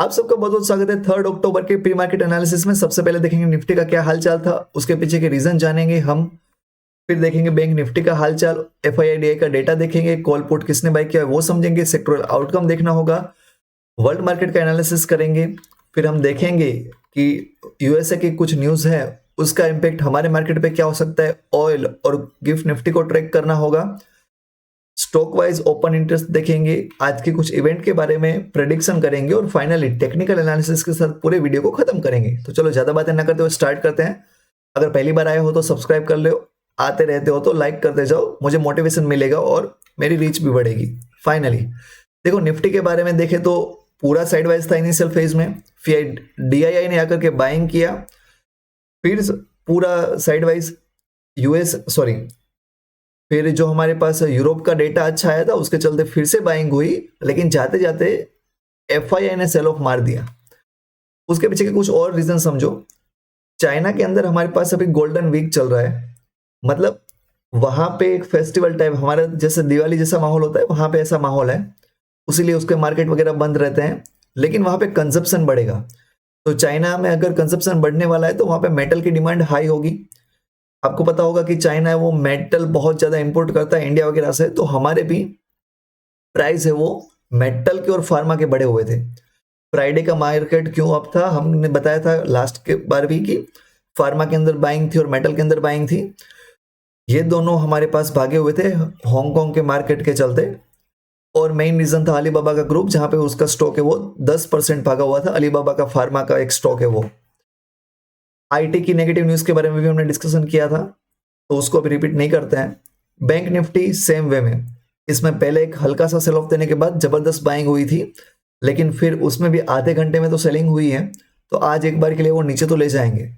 आप सबका बहुत बहुत स्वागत है 3 अक्टूबर के प्री मार्केट एनालिसिस में। सबसे पहले देखेंगे निफ्टी का क्या हालचाल था, उसके पीछे के रीजन जानेंगे हम। फिर देखेंगे बैंक निफ्टी का हालचाल, एफआईआईडीआई का डेटा देखेंगे, कॉल पुट किसने बाय किया वो समझेंगे, सेक्टोरल आउटकम देखना होगा, वर्ल्ड मार्केट का एनालिसिस करेंगे। फिर हम देखेंगे कि यूएसए की कुछ न्यूज है, उसका इंपैक्ट हमारे मार्केट पे क्या हो सकता है। ऑयल और गिफ्ट निफ्टी को ट्रैक करना होगा। स्टॉक वाइज ओपन इंटरेस्ट देखेंगे, आज के कुछ इवेंट के बारे में प्रेडिक्शन करेंगे और फाइनली टेक्निकल एनालिसिस के साथ पूरे वीडियो को खत्म करेंगे। तो चलो ज्यादा बातें ना करते हुए स्टार्ट करते हैं। अगर पहली बार आए हो तो सब्सक्राइब कर लो, आते रहते हो तो लाइक करते जाओ, मुझे मोटिवेशन मिलेगा और मेरी रीच भी बढ़ेगी। फाइनली देखो निफ्टी के बारे में देखें तो पूरा साइडवाइज था इनिशियल फेज में, फिर डीआईआई ने आकर के बाइंग किया, फिर पूरा साइडवाइज यूएस सॉरी फिर जो हमारे पास यूरोप का डेटा अच्छा आया था उसके चलते फिर से बाइंग हुई, लेकिन जाते जाते एफआईआई ने सेल ऑफ मार दिया। उसके पीछे के कुछ और रीजन समझो। चाइना के अंदर हमारे पास अभी गोल्डन वीक चल रहा है, मतलब वहां पे एक फेस्टिवल टाइप हमारा जैसे दिवाली जैसा माहौल होता है, वहां पे ऐसा माहौल है, उसीलिए उसके मार्केट वगैरह बंद रहते हैं, लेकिन वहां पे कंजप्शन बढ़ेगा। तो चाइना में अगर कंजप्शन बढ़ने वाला है तो वहां पे मेटल की डिमांड हाई होगी। आपको पता होगा कि चाइना है वो मेटल बहुत ज्यादा इंपोर्ट करता है इंडिया वगैरह से, तो हमारे भी प्राइस है वो मेटल के और फार्मा के बढ़े हुए थे। फ्राइडे का मार्केट क्यों अप था, हमने बताया था लास्ट के बार भी कि फार्मा के अंदर बाइंग थी और मेटल के अंदर बाइंग थी। ये दोनों हमारे पास भागे हुए थे हांगकांग के मार्केट के चलते, और मेन रीजन था अलीबाबा का ग्रुप, जहां पे उसका स्टॉक है वो 10% भागा हुआ था। अलीबाबा का फार्मा का एक स्टॉक है वो। आईटी की नेगेटिव न्यूज के बारे में भी हमने डिस्कशन किया था, तो उसको अभी रिपीट नहीं करते हैं। बैंक निफ्टी सेम वे में, इसमें पहले एक हल्का सा सेल ऑफ देने के बाद जबरदस्त बाइंग हुई थी, लेकिन फिर उसमें भी आधे घंटे में तो सेलिंग हुई है, तो आज एक बार के लिए वो नीचे तो ले जाएंगे।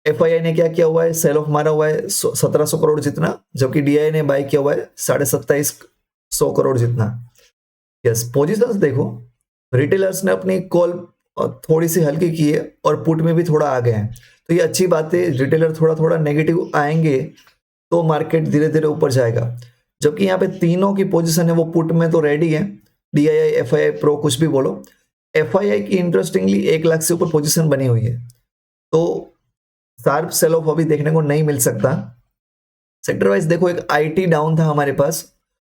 एफआईआई ने क्या किया हुआ है, सेल ऑफ मारा हुआ है 1700 करोड़ जितना, जबकि डीआई ने बाय किया हुआ है 2750 करोड़ जितना। यस, पोजीशंस देखो, रिटेलर्स ने अपनी कॉल थोड़ी सी हल्की की है और पुट में भी थोड़ा आ गए हैं, तो ये अच्छी बात है। रिटेलर थोड़ा थोड़ा नेगेटिव आएंगे तो मार्केट धीरे धीरे ऊपर जाएगा, जबकि यहाँ पे तीनों की पोजीशन है वो पुट में तो रेडी है। डीआईआई, एफआईआई, प्रो, कुछ भी बोलो। एफआईआई की इंटरेस्टिंगली 1 लाख से ऊपर पोजीशन बनी हुई है, तो शार्प सेल ऑफ अभी देखने को नहीं मिल सकता। सेक्टर वाइज देखो, एक आईटी डाउन था हमारे पास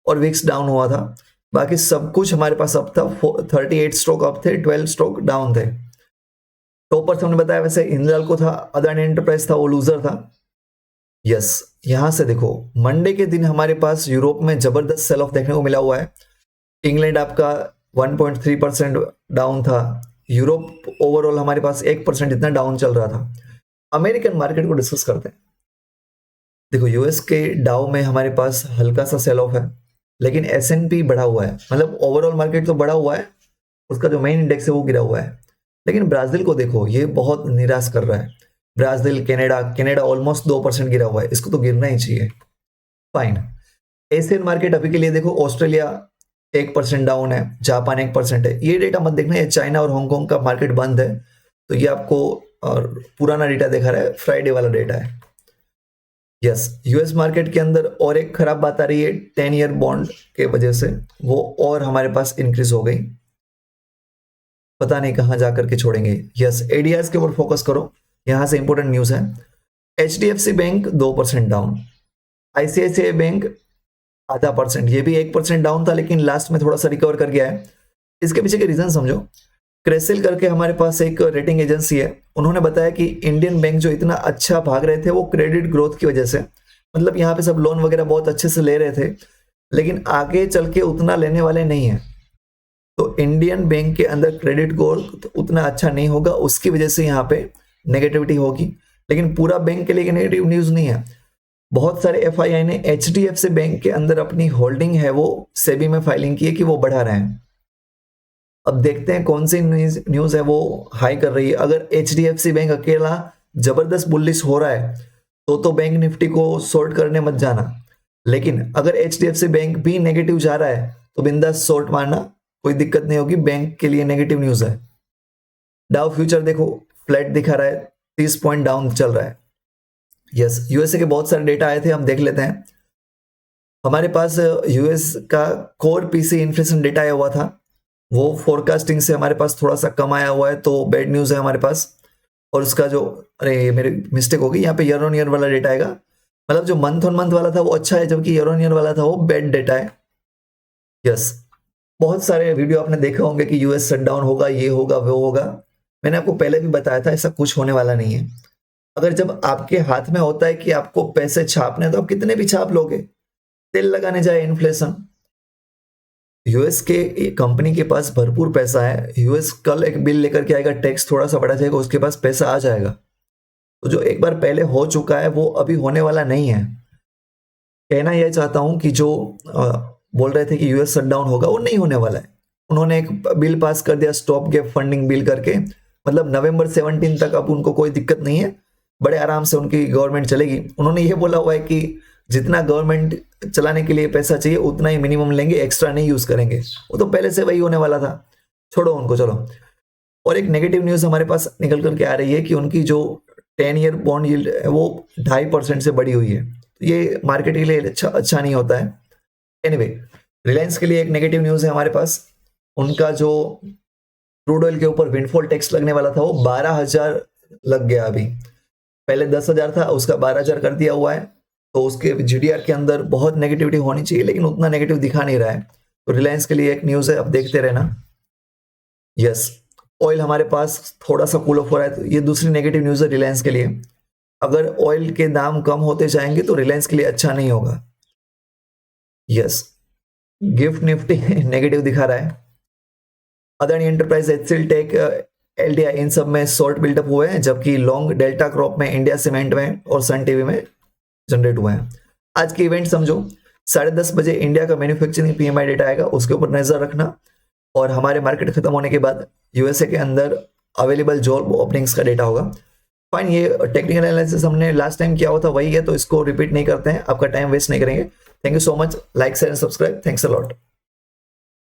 और विक्स डाउन हुआ था, बाकी सब कुछ हमारे पास अप था। 38 स्ट्रोक अप थे, 12 स्ट्रोक डाउन थे। टॉपर्स हमने बताया वैसे हिंदाल को था, अदानी एंटरप्राइज था वो लूजर था। यस, यहां से देखो मंडे के दिन हमारे पास यूरोप में जबरदस्त सेल ऑफ देखने को मिला हुआ है। इंग्लैंड आपका 1.3% डाउन था, यूरोप ओवरऑल हमारे पास 1% इतना डाउन चल रहा था। अमेरिकन मार्केट को डिस्कस करते हैं। देखो यूएस के डाउ में हमारे पास हल्का सा सेल ऑफ है, लेकिन एसएनपी बढ़ा हुआ है, मतलब ओवरऑल मार्केट तो बढ़ा हुआ है, उसका जो मेन इंडेक्स है वो गिरा हुआ है। लेकिन ब्राजील को देखो, ये बहुत निराश कर रहा है। ब्राजील, कनाडा कनाडा ऑलमोस्ट 2% गिरा हुआ है, इसको तो गिरना ही चाहिए। फाइन। एशियन मार्केट अभी के लिए देखो, ऑस्ट्रेलिया 1% डाउन है, जापान 1% है। ये डेटा मत देखना, ये चाइना और हांगकांग का मार्केट बंद है, तो ये आपको और पुराना डेटा दिखा रहा है, फ्राइडे वाला डेटा है। यस, यूएस मार्केट के अंदर और एक खराब बात आ रही है, 10 ईयर बॉन्ड के वजह से वो और हमारे पास इंक्रीज हो गई, पता नहीं कहां जाकर के छोड़ेंगे। यस, एडीआर के ऊपर फोकस करो, यहां से इंपॉर्टेंट न्यूज है। HDFC bank 2% down, ICICI bank 0.5%, ये भी 1% डाउन था, लेकिन लास्ट में थोड़ा सा रिकवर कर गया है। इसके पीछे के रीजन समझो। क्रेसिल करके हमारे पास एक रेटिंग एजेंसी है, उन्होंने बताया कि इंडियन बैंक जो इतना अच्छा भाग रहे थे वो क्रेडिट ग्रोथ की वजह से, मतलब यहाँ पे सब लोन वगैरह बहुत अच्छे से ले रहे थे, लेकिन आगे चल के उतना लेने वाले नहीं है, तो इंडियन बैंक के अंदर क्रेडिट ग्रोथ उतना अच्छा नहीं होगा, उसकी वजह से यहाँ पे नेगेटिविटी होगी। लेकिन पूरा बैंक के लिए नेगेटिव न्यूज नहीं है। बहुत सारे एफआईआई ने एचडीएफसी बैंक के अंदर अपनी होल्डिंग है वो सेबी में फाइलिंग की है कि वो बढ़ा रहे हैं। अब देखते हैं कौन सी न्यूज है वो हाई कर रही है। अगर एचडीएफसी बैंक अकेला जबरदस्त बुलिश हो रहा है तो बैंक निफ्टी को शॉर्ट करने मत जाना, लेकिन अगर एचडीएफसी बैंक भी नेगेटिव जा रहा है तो बिंदास शॉर्ट मारना, कोई दिक्कत नहीं होगी, बैंक के लिए नेगेटिव न्यूज है। डाउ फ्यूचर देखो फ्लैट दिखा रहा है, 30 पॉइंट डाउन चल रहा है। यस, यूएसए के बहुत सारे डेटा आए थे, हम देख लेते हैं। हमारे पास यूएस का कोर पीसी इन्फ्लेशन डेटा आया हुआ था, वो फोरकास्टिंग से हमारे पास थोड़ा सा कम आया हुआ है, तो बैड न्यूज़ है हमारे पास। और उसका जो, अरे मेरी मिस्टेक हो गई, यहाँ पे ईयर ऑन ईयर वाला डेटा आएगा, मतलब जो मंथ ऑन मंथ वाला था वो अच्छा है, जबकि ईयर ऑन ईयर वाला था वो बैड डेटा है। यस, बहुत सारे वीडियो आपने देखे होंगे कि यूएस शटडाउन होगा, ये होगा, वो होगा। मैंने आपको पहले भी बताया था ऐसा कुछ होने वाला नहीं है। अगर जब आपके हाथ में होता है कि आपको पैसे छापने, तो आप कितने भी छाप लोगे, तेल लगाने जाए इन्फ्लेशन। यूएस के कंपनी के पास भरपूर पैसा है, यूएस कल एक बिल लेकर के आएगा, टैक्स थोड़ा सा बढ़ा जाएगा, उसके पास पैसा आ जाएगा। तो जो एक बार पहले हो चुका है वो अभी होने वाला नहीं है। कहना यह चाहता हूं कि जो बोल रहे थे कि यूएस शटडाउन होगा, वो नहीं होने वाला है। उन्होंने एक बिल पास कर दिया, स्टॉप गैप फंडिंग बिल करके, मतलब नवंबर 17 तक अब उनको कोई दिक्कत नहीं है, बड़े आराम से उनकी गवर्नमेंट चलेगी। उन्होंने ये बोला हुआ है कि जितना गवर्नमेंट चलाने के लिए पैसा चाहिए उतना ही मिनिमम लेंगे, एक्स्ट्रा नहीं यूज करेंगे। वो तो पहले से वही होने वाला था, छोड़ो उनको, चलो। और एक नेगेटिव न्यूज हमारे पास निकल करके आ रही है कि उनकी जो 10 ईयर बॉन्ड यील्ड है वो 2.5% से बढ़ी हुई है। तो ये मार्केट के लिए अच्छा नहीं होता है। एनीवे, रिलायंस के लिए एक नेगेटिव न्यूज है हमारे पास। उनका जो क्रूड ऑयल के ऊपर विंडफॉल टैक्स लगने वाला था वो 12,000 लग गया। अभी पहले 10,000 था, उसका 12,000 कर दिया हुआ है। तो उसके जीडीआर के अंदर बहुत नेगेटिविटी होनी चाहिए, लेकिन उतना नेगेटिव दिखा नहीं रहा है। तो रिलायंस के लिए एक न्यूज है, अब देखते रहना। यस, ऑयल हमारे पास थोड़ा सा कूल ऑफ हो रहा है, तो ये दूसरी नेगेटिव न्यूज है रिलायंस के लिए। अगर ऑयल के दाम कम होते जाएंगे तो रिलायंस के लिए अच्छा नहीं होगा। यस, गिफ्ट निफ्टी नेगेटिव दिखा रहा है। Adani enterprise, HCL tech, LTI, इन सब में शॉर्ट बिल्डअप हुए हैं, जबकि लॉन्ग डेल्टा क्रॉप में, इंडिया सीमेंट में और सन टीवी में जनरेट हुए हैं। आज की इवेंट समझो, 10:30 बजे इंडिया का मैन्युफैक्चरिंग पीएमआई डेटा आएगा, उसके ऊपर नजर रखना। और हमारे मार्केट खत्म होने के बाद यूएसए के अंदर अवेलेबल जॉब ओपनिंग्स का डेटा होगा। फाइन, ये टेक्निकल एनालिसिस हमने लास्ट टाइम किया हुआ था, वही है, तो इसको रिपीट नहीं करते हैं, आपका टाइम वेस्ट नहीं करेंगे। Thank you so much, like share and subscribe, thanks a lot.